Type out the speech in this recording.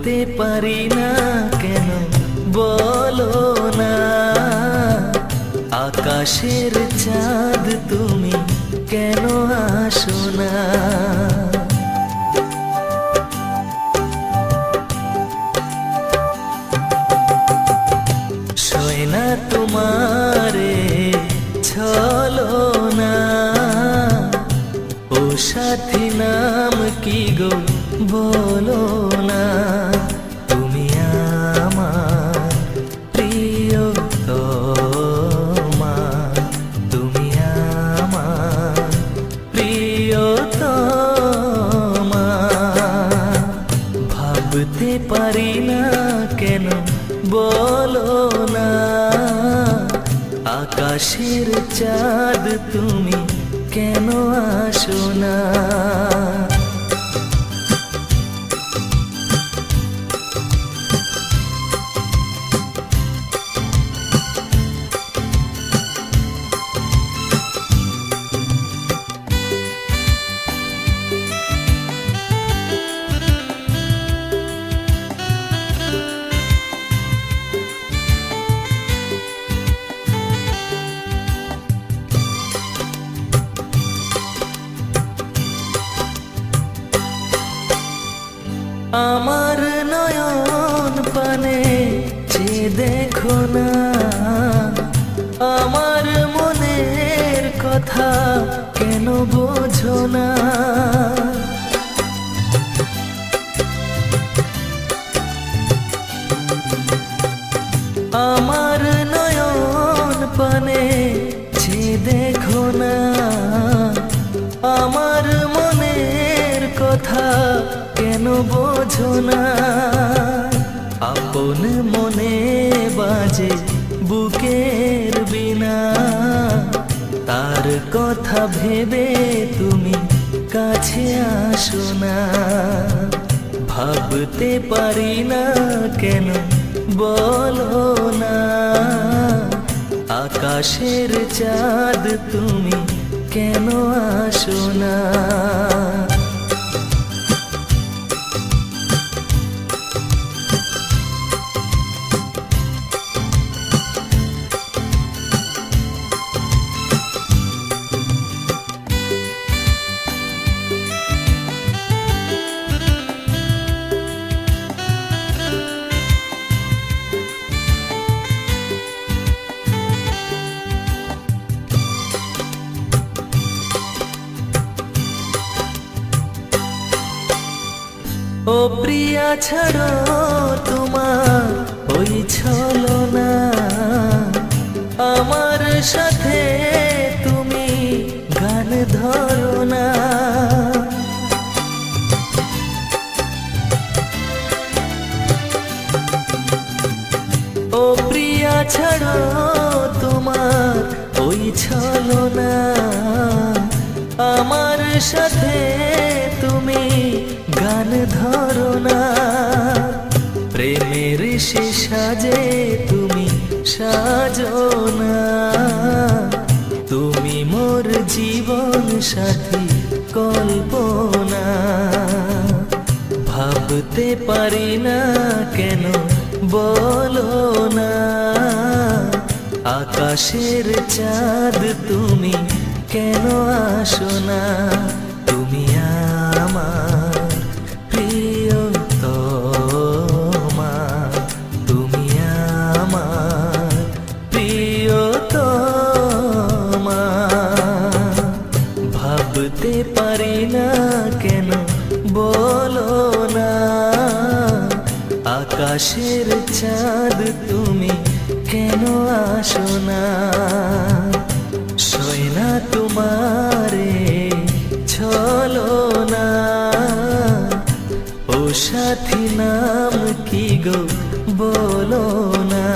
ভাবতে পারি না কেন বলো না, আকাশের চাঁদ তুমি কেন আসো না। সয় না তোমারে ছলো না, ও সাথী নাম কি গো বলো না। তুমি আমার প্রিয়তমা, তুমি আমার প্রিয়তমা। ভাবতে পারি না কেন বলো না, আকাশের চাঁদ তুমি কেন আসো না। আমার নয়ন পানে চেয়ে দেখো না, আমার মনের কথা কেন বোঝো না। আমার নয়ন পানে চেয়ে দেখো না, আমার মনের কথা কেন বোঝো না। আপন মনে বাজে বুকের বিনা, তার কথা ভেবে তুমি কাছে আসো না। ভাবতে পারি না কেন বলো না, আকাশের চাঁদ তুমি কেন আসো না। ও প্রিয়া ছাড়ো তোমার ওই ছলনা, আমার সাথে তুমি গান ধরো না। ও প্রিয়া ছাড়ো তোমার ওই ছলনা, আমার সাথে তুমি গান ধরো না। প্রেমের সে সাজে তুমি সাজো না, তুমি মোর জীবন সাথী কল্পনা। ভাবতে পারি না কেন বলো না, আকাশের চাঁদ তুমি কেন আসো না। তুমি আমার প্রিয়তমা, তুমি আমার প্রিয়তমা। ভাবতে পারি না কেন বলো না, আকাশের চাঁদ তুমি কেন আসো না। সয় না তোমারে ছলো না, ও সাথী নাম কি গো বলো না।